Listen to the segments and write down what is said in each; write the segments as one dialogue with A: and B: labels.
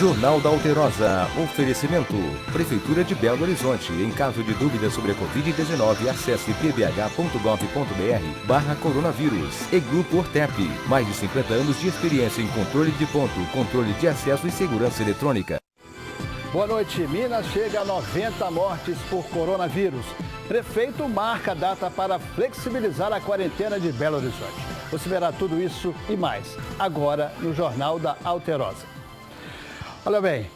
A: Jornal da Alterosa. Oferecimento. Prefeitura de Belo Horizonte. Em caso de dúvida sobre a Covid-19, acesse pbh.gov.br/coronavírus. E Grupo Ortep. Mais de 50 anos de experiência em controle de ponto, controle de acesso e segurança eletrônica.
B: Boa noite. Minas chega a 90 mortes por coronavírus. Prefeito marca a data para flexibilizar a quarentena de Belo Horizonte. Você verá tudo isso e mais agora no Jornal da Alterosa. Olha bem,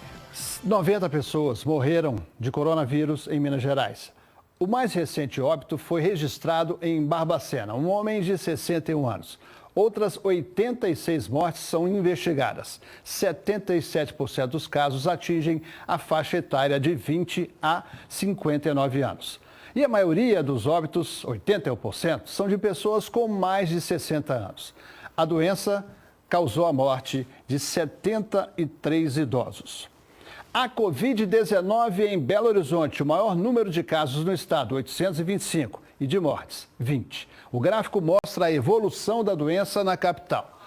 B: 90 pessoas morreram de coronavírus em Minas Gerais. O mais recente óbito foi registrado em Barbacena, um homem de 61 anos. Outras 86 mortes são investigadas. 77% dos casos atingem a faixa etária de 20 a 59 anos. E a maioria dos óbitos, 81%, são de pessoas com mais de 60 anos. A doença causou a morte de 73 idosos. A Covid-19 em Belo Horizonte, o maior número de casos no estado, 825, e de mortes, 20. O gráfico mostra a evolução da doença na capital.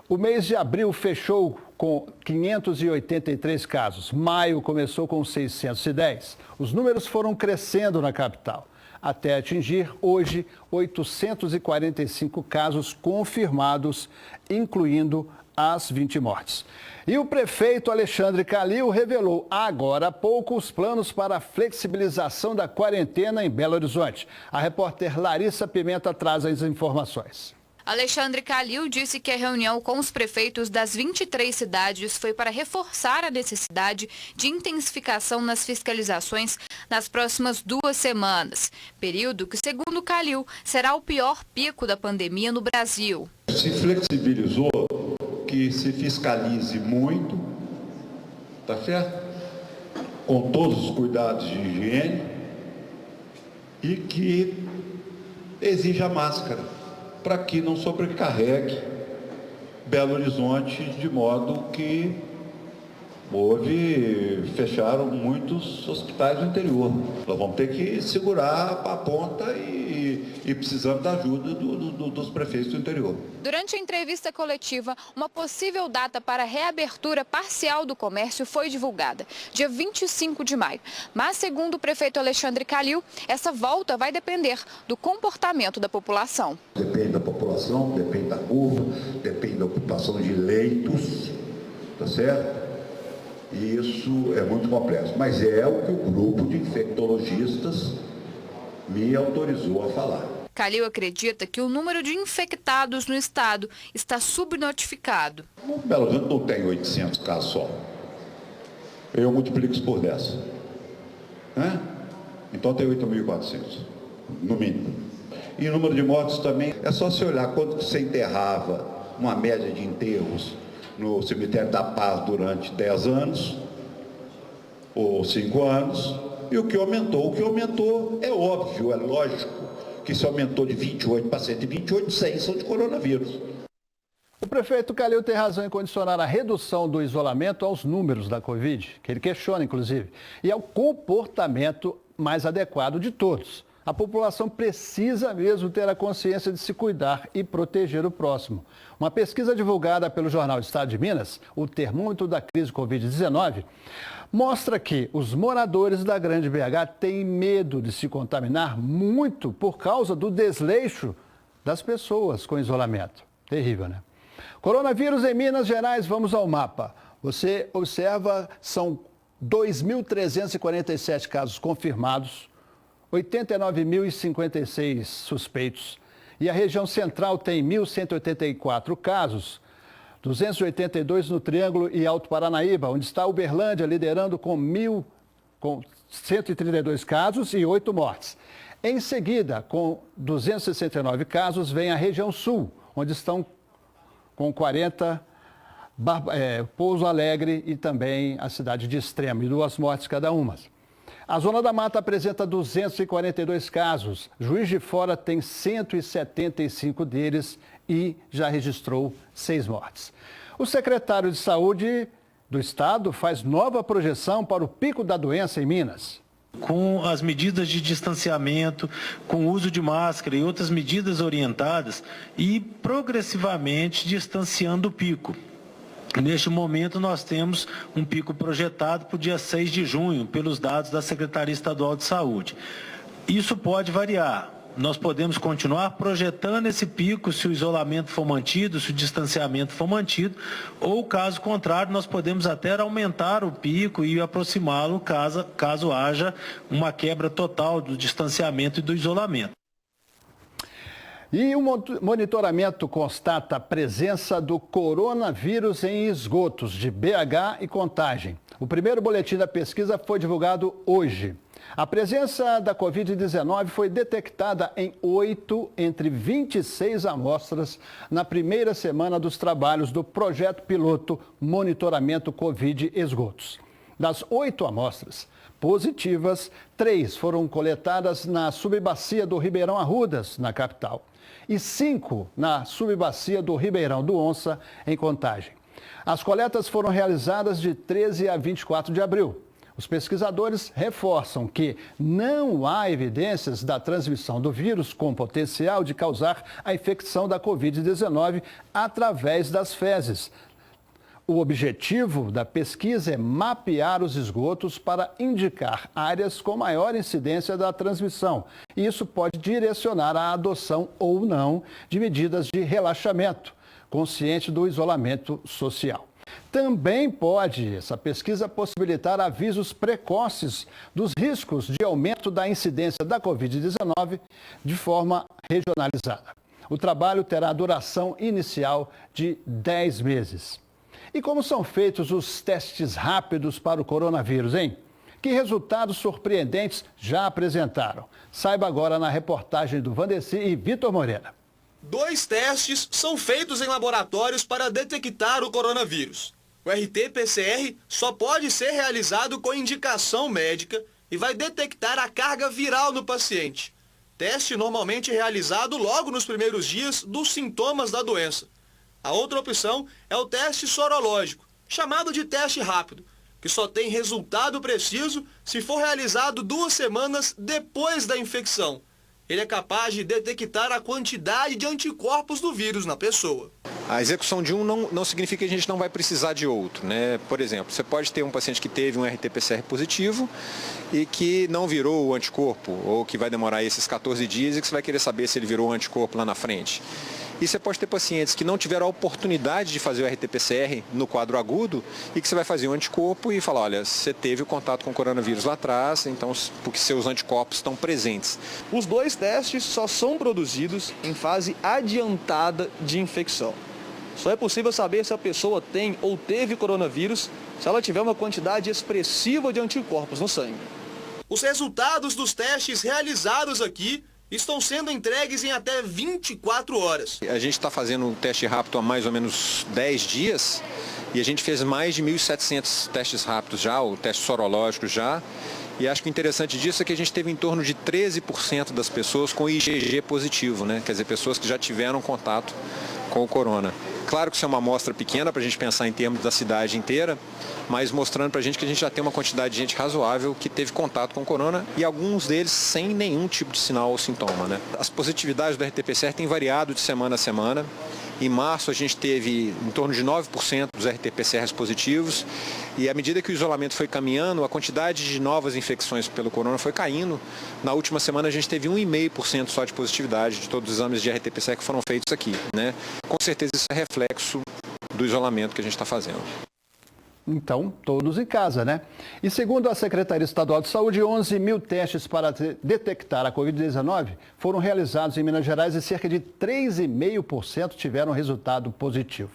B: O mês de abril fechou com 583 casos. Maio começou com 610. Os números foram crescendo na capital, até atingir hoje 845 casos confirmados, incluindo as 20 mortes. E o prefeito Alexandre Calil revelou agora há pouco os planos para a flexibilização da quarentena em Belo Horizonte. A repórter Larissa Pimenta traz as informações.
C: Alexandre Calil disse que a reunião com os prefeitos das 23 cidades foi para reforçar a necessidade de intensificação nas fiscalizações nas próximas 2 semanas, período que, segundo Calil, será o pior pico da pandemia no Brasil.
D: Se flexibilizou que se fiscalize muito, tá certo? Com todos os cuidados de higiene e que exija máscara, para que não sobrecarregue Belo Horizonte, de modo que fecharam muitos hospitais do interior. Nós vamos ter que segurar a ponta e precisamos da ajuda dos prefeitos do interior.
C: Durante a entrevista coletiva, uma possível data para a reabertura parcial do comércio foi divulgada, dia 25 de maio. Mas, segundo o prefeito Alexandre Calil, essa volta vai depender do comportamento da população.
D: Depende da população, depende da curva, depende da ocupação de leitos, tá certo? E isso é muito complexo, mas é o que o grupo de infectologistas me autorizou a falar.
C: Calil acredita que o número de infectados no estado está subnotificado.
D: O Belo Horizonte não tem 800 casos só. Eu multiplico isso por 10. Né? Então tem 8.400, no mínimo. E o número de mortos também, é só se olhar quando você enterrava uma média de enterros no Cemitério da Paz durante 10 anos, ou 5 anos, e o que aumentou é óbvio, é lógico, que se aumentou de 28 para 128, 100 são de coronavírus.
B: O prefeito Calil tem razão em condicionar a redução do isolamento aos números da Covid, que ele questiona, inclusive, e ao comportamento mais adequado de todos. A população precisa mesmo ter a consciência de se cuidar e proteger o próximo. Uma pesquisa divulgada pelo jornal Estado de Minas, o termômetro da crise Covid-19, mostra que os moradores da Grande BH têm medo de se contaminar muito por causa do desleixo das pessoas com isolamento. Terrível, né? Coronavírus em Minas Gerais, vamos ao mapa. Você observa, são 2.347 casos confirmados, 89.056 suspeitos. E a região central tem 1.184 casos, 282 no Triângulo e Alto Paranaíba, onde está Uberlândia liderando com 1.132 casos e 8 mortes. Em seguida, com 269 casos, vem a região sul, onde estão com 40 Pouso Alegre e também a cidade de Extrema, e 2 mortes cada uma. A Zona da Mata apresenta 242 casos. Juiz de Fora tem 175 deles e já registrou 6 mortes. O secretário de Saúde do Estado faz nova projeção para o pico da doença em Minas.
E: Com as medidas de distanciamento, com o uso de máscara e outras medidas orientadas e progressivamente distanciando o pico. Neste momento, nós temos um pico projetado para o dia 6 de junho, pelos dados da Secretaria Estadual de Saúde. Isso pode variar. Nós podemos continuar projetando esse pico se o isolamento for mantido, se o distanciamento for mantido, ou, caso contrário, nós podemos até aumentar o pico e aproximá-lo caso haja uma quebra total do distanciamento e do isolamento.
B: E o monitoramento constata a presença do coronavírus em esgotos de BH e Contagem. O primeiro boletim da pesquisa foi divulgado hoje. A presença da Covid-19 foi detectada em 8 entre 26 amostras na primeira semana dos trabalhos do projeto piloto Monitoramento Covid Esgotos. Das 8 amostras positivas, 3 foram coletadas na subbacia do Ribeirão Arrudas, na capital, e 5 na subbacia do Ribeirão do Onça, em Contagem. As coletas foram realizadas de 13 a 24 de abril. Os pesquisadores reforçam que não há evidências da transmissão do vírus com potencial de causar a infecção da Covid-19 através das fezes. O objetivo da pesquisa é mapear os esgotos para indicar áreas com maior incidência da transmissão. E isso pode direcionar a adoção ou não de medidas de relaxamento, consciente do isolamento social. Também pode essa pesquisa possibilitar avisos precoces dos riscos de aumento da incidência da Covid-19 de forma regionalizada. O trabalho terá duração inicial de 10 meses. E como são feitos os testes rápidos para o coronavírus, hein? Que resultados surpreendentes já apresentaram? Saiba agora na reportagem do Vandeci e Vitor Moreira.
F: 2 testes são feitos em laboratórios para detectar o coronavírus. O RT-PCR só pode ser realizado com indicação médica e vai detectar a carga viral no paciente. Teste normalmente realizado logo nos primeiros dias dos sintomas da doença. A outra opção é o teste sorológico, chamado de teste rápido, que só tem resultado preciso se for realizado 2 semanas depois da infecção. Ele é capaz de detectar a quantidade de anticorpos do vírus na pessoa.
G: A execução de um não significa que a gente não vai precisar de outro, né? Por exemplo, você pode ter um paciente que teve um RT-PCR positivo e que não virou o anticorpo, ou que vai demorar esses 14 dias e que você vai querer saber se ele virou o anticorpo lá na frente. E você pode ter pacientes que não tiveram a oportunidade de fazer o RT-PCR no quadro agudo e que você vai fazer um anticorpo e falar, olha, você teve o contato com o coronavírus lá atrás, então porque seus anticorpos estão presentes.
F: Os 2 testes só são produzidos em fase adiantada de infecção. Só é possível saber se a pessoa tem ou teve coronavírus se ela tiver uma quantidade expressiva de anticorpos no sangue. Os resultados dos testes realizados aqui estão sendo entregues em até 24 horas.
G: A gente está fazendo um teste rápido há mais ou menos 10 dias e a gente fez mais de 1.700 testes rápidos já, ou testes sorológicos já. E acho que o interessante disso é que a gente teve em torno de 13% das pessoas com IgG positivo, né? Quer dizer, pessoas que já tiveram contato com o corona. Claro que isso é uma amostra pequena para a gente pensar em termos da cidade inteira, mas mostrando para a gente que a gente já tem uma quantidade de gente razoável que teve contato com o corona e alguns deles sem nenhum tipo de sinal ou sintoma, né? As positividades do RT-PCR têm variado de semana a semana. Em março a gente teve em torno de 9% dos RT-PCRs positivos e à medida que o isolamento foi caminhando, a quantidade de novas infecções pelo corona foi caindo. Na última semana a gente teve 1,5% só de positividade de todos os exames de RT-PCR que foram feitos aqui, né? Com certeza isso é reflexo do isolamento que a gente está fazendo.
B: Então, todos em casa, né? E segundo a Secretaria Estadual de Saúde, 11 mil testes para detectar a Covid-19 foram realizados em Minas Gerais e cerca de 3,5% tiveram resultado positivo.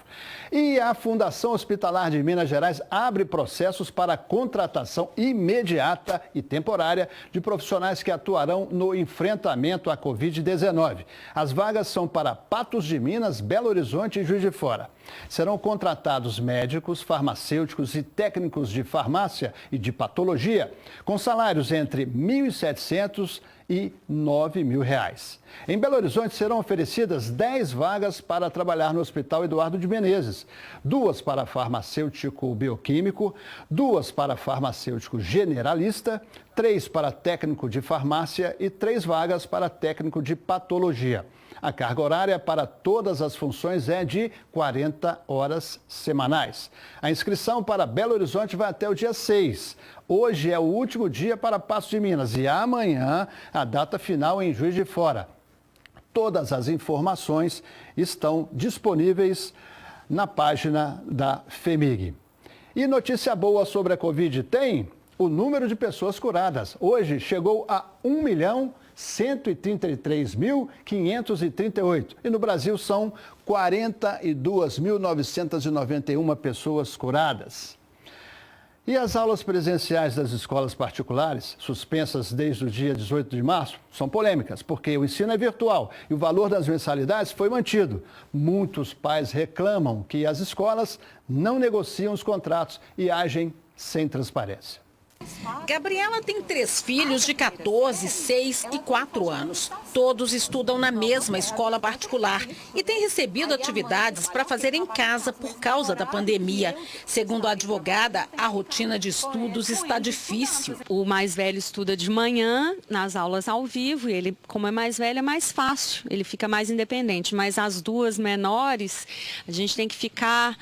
B: E a Fundação Hospitalar de Minas Gerais abre processos para a contratação imediata e temporária de profissionais que atuarão no enfrentamento à Covid-19. As vagas são para Patos de Minas, Belo Horizonte e Juiz de Fora. Serão contratados médicos, farmacêuticos e técnicos de farmácia e de patologia, com salários entre R$ 1.700 e R$ 9.000. Em Belo Horizonte serão oferecidas 10 vagas para trabalhar no Hospital Eduardo de Menezes, 2 para farmacêutico bioquímico, 2 para farmacêutico generalista, 3 para técnico de farmácia e 3 vagas para técnico de patologia. A carga horária para todas as funções é de 40 horas semanais. A inscrição para Belo Horizonte vai até o dia 6. Hoje é o último dia para Paços de Minas e amanhã a data final em Juiz de Fora. Todas as informações estão disponíveis na página da FEMIG. E notícia boa sobre a Covid tem o número de pessoas curadas. Hoje chegou a 1.133.538 e no Brasil são 42.991 pessoas curadas. E as aulas presenciais das escolas particulares, suspensas desde o dia 18 de março, são polêmicas, porque o ensino é virtual e o valor das mensalidades foi mantido. Muitos pais reclamam que as escolas não negociam os contratos e agem sem transparência.
H: Gabriela tem 3 filhos de 14, 6 e 4 anos. Todos estudam na mesma escola particular e têm recebido atividades para fazer em casa por causa da pandemia. Segundo a advogada, a rotina de estudos está difícil.
I: O mais velho estuda de manhã, nas aulas ao vivo, e ele, como é mais velho, é mais fácil, ele fica mais independente. Mas as 2 menores, a gente tem que ficar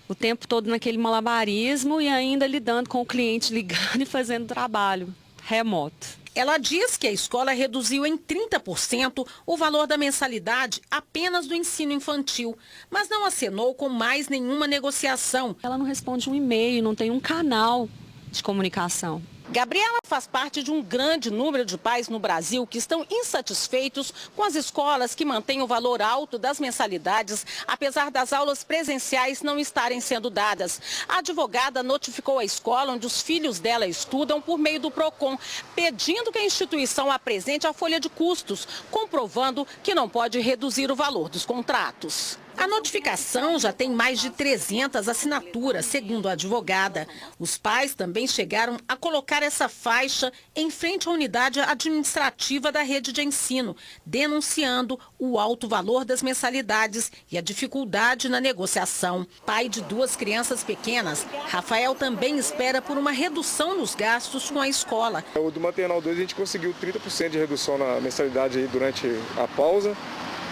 I: o tempo todo naquele malabarismo e ainda lidando com o cliente ligando e fazendo trabalho remoto.
H: Ela diz que a escola reduziu em 30% o valor da mensalidade apenas do ensino infantil, mas não acenou com mais nenhuma negociação.
I: Ela não responde um e-mail, não tem um canal de comunicação.
H: Gabriela faz parte de um grande número de pais no Brasil que estão insatisfeitos com as escolas que mantêm o valor alto das mensalidades, apesar das aulas presenciais não estarem sendo dadas. A advogada notificou a escola onde os filhos dela estudam por meio do PROCON, pedindo que a instituição apresente a folha de custos, comprovando que não pode reduzir o valor dos contratos. A notificação já tem mais de 300 assinaturas, segundo a advogada. Os pais também chegaram a colocar essa faixa em frente à unidade administrativa da rede de ensino, denunciando o alto valor das mensalidades e a dificuldade na negociação. Pai de 2 crianças pequenas, Rafael também espera por uma redução nos gastos com a escola.
J: O do Maternal 2 a gente conseguiu 30% de redução na mensalidade aí durante a pausa.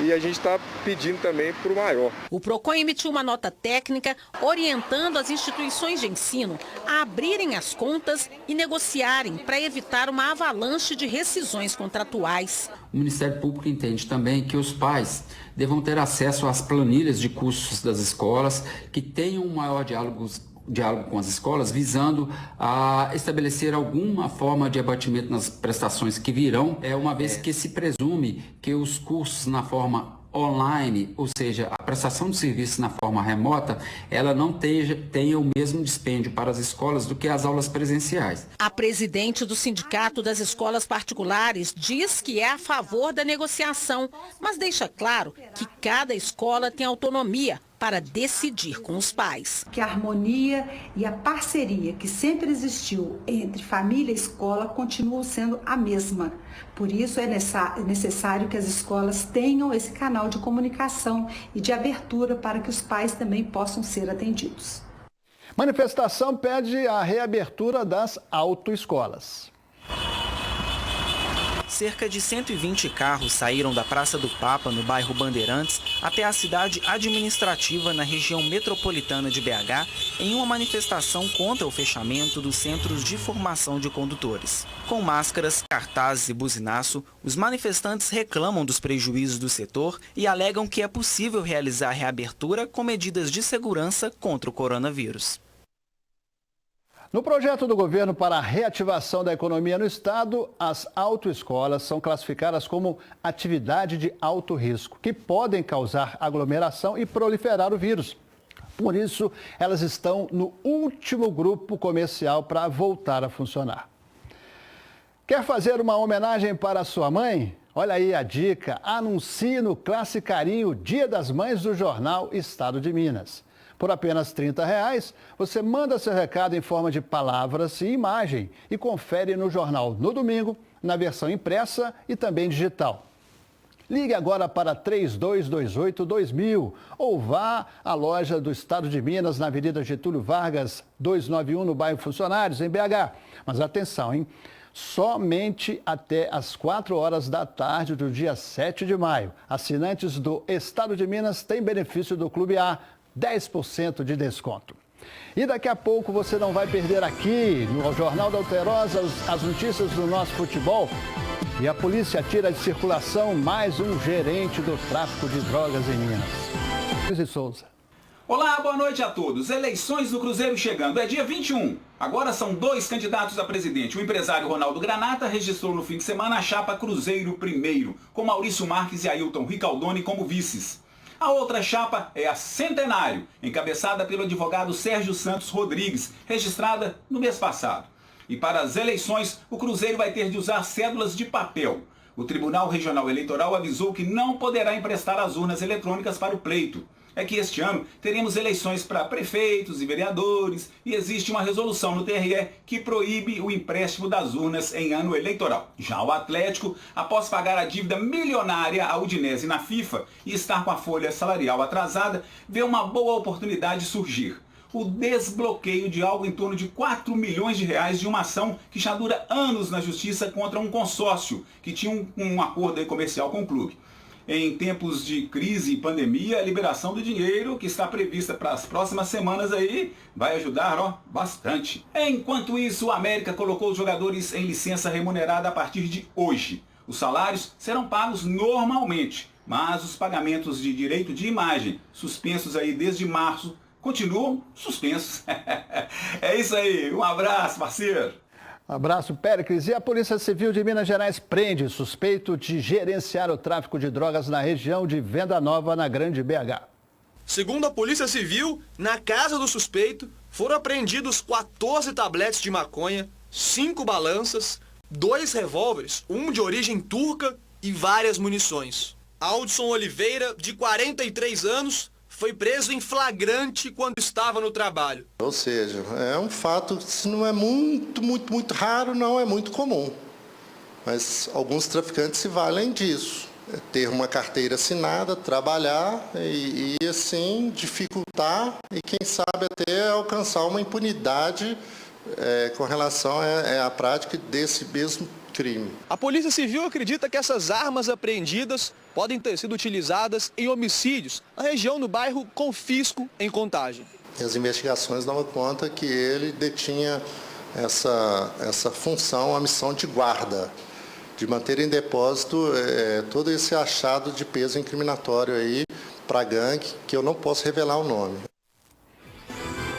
J: E a gente está pedindo também para o maior.
H: O PROCON emitiu uma nota técnica orientando as instituições de ensino a abrirem as contas e negociarem para evitar uma avalanche de rescisões contratuais.
K: O Ministério Público entende também que os pais devam ter acesso às planilhas de custos das escolas, que tenham um maior diálogo com as escolas, visando a estabelecer alguma forma de abatimento nas prestações que virão, uma vez que se presume que os cursos na forma online, ou seja, a prestação de serviço na forma remota, ela não tenha o mesmo dispêndio para as escolas do que as aulas presenciais.
H: A presidente do Sindicato das Escolas Particulares diz que é a favor da negociação, mas deixa claro que cada escola tem autonomia para decidir com os pais.
L: Que a harmonia e a parceria que sempre existiu entre família e escola continuam sendo a mesma. Por isso é necessário que as escolas tenham esse canal de comunicação e de abertura para que os pais também possam ser atendidos.
B: Manifestação pede a reabertura das autoescolas.
M: Cerca de 120 carros saíram da Praça do Papa, no bairro Bandeirantes, até a cidade administrativa na região metropolitana de BH, em uma manifestação contra o fechamento dos centros de formação de condutores. Com máscaras, cartazes e buzinaço, os manifestantes reclamam dos prejuízos do setor e alegam que é possível realizar a reabertura com medidas de segurança contra o coronavírus.
B: No projeto do governo para a reativação da economia no estado, as autoescolas são classificadas como atividade de alto risco, que podem causar aglomeração e proliferar o vírus. Por isso, elas estão no último grupo comercial para voltar a funcionar. Quer fazer uma homenagem para a sua mãe? Olha aí a dica, anuncie no Classicarinho Dia das Mães do jornal Estado de Minas. Por apenas R$ 30, você manda seu recado em forma de palavras e imagem e confere no jornal no domingo, na versão impressa e também digital. Ligue agora para 3228-2000 ou vá à loja do Estado de Minas, na Avenida Getúlio Vargas, 291, no bairro Funcionários, em BH. Mas atenção, hein? Somente até às 4 horas da tarde do dia 7 de maio. Assinantes do Estado de Minas têm benefício do Clube A, 10% de desconto. E daqui a pouco você não vai perder aqui, no Jornal da Alterosa, as notícias do nosso futebol. E a polícia tira de circulação mais um gerente do tráfico de drogas em Minas. Luiz Souza.
N: Olá, boa noite a todos. Eleições do Cruzeiro chegando. É dia 21. Agora são 2 candidatos a presidente. O empresário Ronaldo Granata registrou no fim de semana a chapa Cruzeiro Primeiro, com Maurício Marques e Ailton Ricaldoni como vices. A outra chapa é a Centenário, encabeçada pelo advogado Sérgio Santos Rodrigues, registrada no mês passado. E para as eleições, o Cruzeiro vai ter de usar cédulas de papel. O Tribunal Regional Eleitoral avisou que não poderá emprestar as urnas eletrônicas para o pleito. É que este ano teremos eleições para prefeitos e vereadores e existe uma resolução no TRE que proíbe o empréstimo das urnas em ano eleitoral. Já o Atlético, após pagar a dívida milionária à Udinese na FIFA e estar com a folha salarial atrasada, vê uma boa oportunidade surgir. O desbloqueio de algo em torno de 4 milhões de reais de uma ação que já dura anos na justiça contra um consórcio que tinha um acordo comercial com o clube. Em tempos de crise e pandemia, a liberação do dinheiro que está prevista para as próximas semanas aí vai ajudar bastante. Enquanto isso, o América colocou os jogadores em licença remunerada a partir de hoje. Os salários serão pagos normalmente, mas os pagamentos de direito de imagem, suspensos aí desde março, continuam suspensos. É isso aí, um abraço, parceiro.
B: Abraço, Péricles. E a Polícia Civil de Minas Gerais prende suspeito de gerenciar o tráfico de drogas na região de Venda Nova, na Grande BH.
F: Segundo a Polícia Civil, na casa do suspeito foram apreendidos 14 tabletes de maconha, 5 balanças, 2 revólveres, um de origem turca e várias munições. Aldson Oliveira, de 43 anos, foi preso em flagrante quando estava no trabalho.
O: Ou seja, é um fato que se não é muito raro, não é muito comum. Mas alguns traficantes se valem disso. Ter uma carteira assinada, trabalhar e assim dificultar e quem sabe até alcançar uma impunidade com relação à prática desse mesmo crime.
F: A Polícia Civil acredita que essas armas apreendidas podem ter sido utilizadas em homicídios na região do bairro Confisco, em Contagem.
O: E as investigações dão conta que ele detinha essa função, a missão de guarda, de manter em depósito todo esse achado de peso incriminatório aí para a gangue, que eu não posso revelar o nome.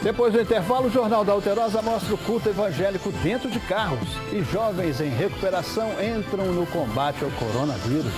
B: Depois do intervalo, o Jornal da Alterosa mostra o culto evangélico dentro de carros. E jovens em recuperação entram no combate ao coronavírus.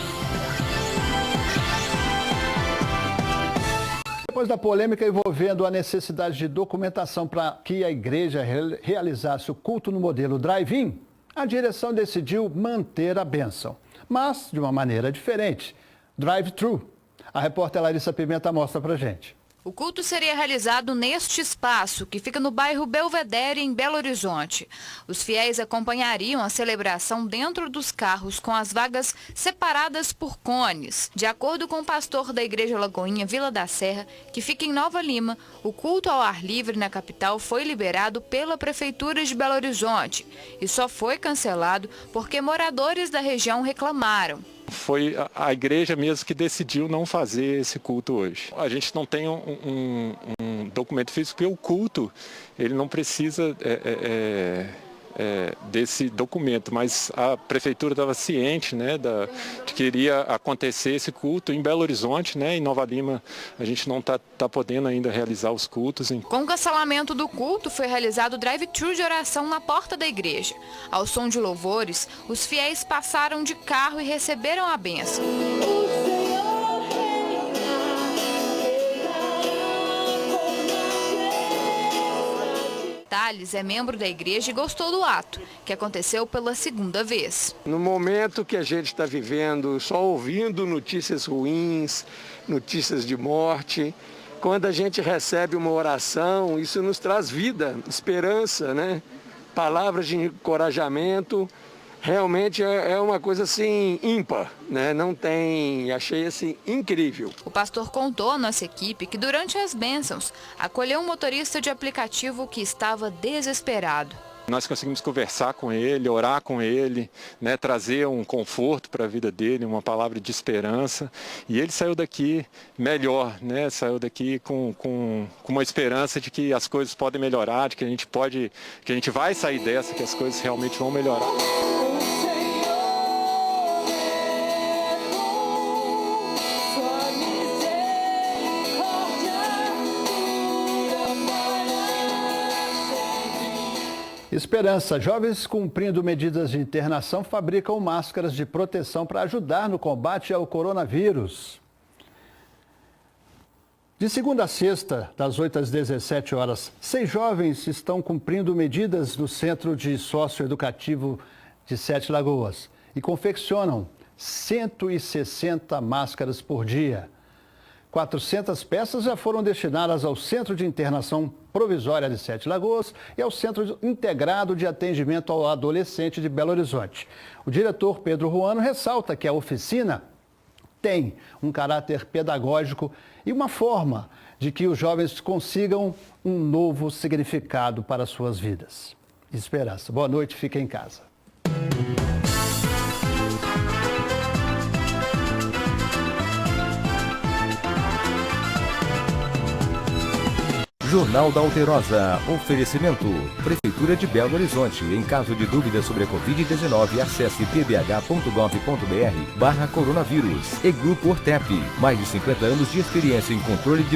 B: Depois da polêmica envolvendo a necessidade de documentação para que a igreja realizasse o culto no modelo drive-in, a direção decidiu manter a bênção, mas de uma maneira diferente, drive-thru. A repórter Larissa Pimenta mostra pra gente.
C: O culto seria realizado neste espaço, que fica no bairro Belvedere, em Belo Horizonte. Os fiéis acompanhariam a celebração dentro dos carros, com as vagas separadas por cones. De acordo com o pastor da Igreja Lagoinha Vila da Serra, que fica em Nova Lima, o culto ao ar livre na capital foi liberado pela Prefeitura de Belo Horizonte e só foi cancelado porque moradores da região reclamaram.
P: Foi a igreja mesmo que decidiu não fazer esse culto hoje. A gente não tem um documento físico, porque o culto ele não precisa desse documento, mas a prefeitura estava ciente, né, de que iria acontecer esse culto em Belo Horizonte, né, em Nova Lima a gente não está podendo ainda realizar os cultos.
C: Com o cancelamento do culto foi realizado o drive-thru de oração na porta da igreja. Ao som de louvores, os fiéis passaram de carro e receberam a bênção. Thales é membro da igreja e gostou do ato, que aconteceu pela segunda vez.
Q: No momento que a gente está vivendo, só ouvindo notícias ruins, notícias de morte, quando a gente recebe uma oração, isso nos traz vida, esperança, né? Palavras de encorajamento. realmente é uma coisa assim ímpar, né? Não tem, achei assim incrível.
C: O pastor contou à nossa equipe que durante as bênçãos acolheu um motorista de aplicativo que estava desesperado.
P: Nós conseguimos conversar com ele, orar com ele, né, trazer um conforto para a vida dele, uma palavra de esperança. E ele saiu daqui melhor, né, saiu daqui com uma esperança de que as coisas podem melhorar, de que a gente vai sair dessa, que as coisas realmente vão melhorar.
B: Esperança. Jovens cumprindo medidas de internação fabricam máscaras de proteção para ajudar no combate ao coronavírus. De segunda a sexta, das 8 às 17 horas, 6 jovens estão cumprindo medidas no Centro de Socioeducativo de Sete Lagoas e confeccionam 160 máscaras por dia. 400 peças já foram destinadas ao Centro de Internação Provisória de Sete Lagoas e ao Centro Integrado de Atendimento ao Adolescente de Belo Horizonte. O diretor Pedro Ruano ressalta que a oficina tem um caráter pedagógico e uma forma de que os jovens consigam um novo significado para suas vidas. Esperança. Boa noite, fique em casa.
A: Jornal da Alterosa. Oferecimento. Prefeitura de Belo Horizonte. Em caso de dúvida sobre a Covid-19, acesse pbh.gov.br/coronavírus. E Grupo Ortep. Mais de 50 anos de experiência em controle de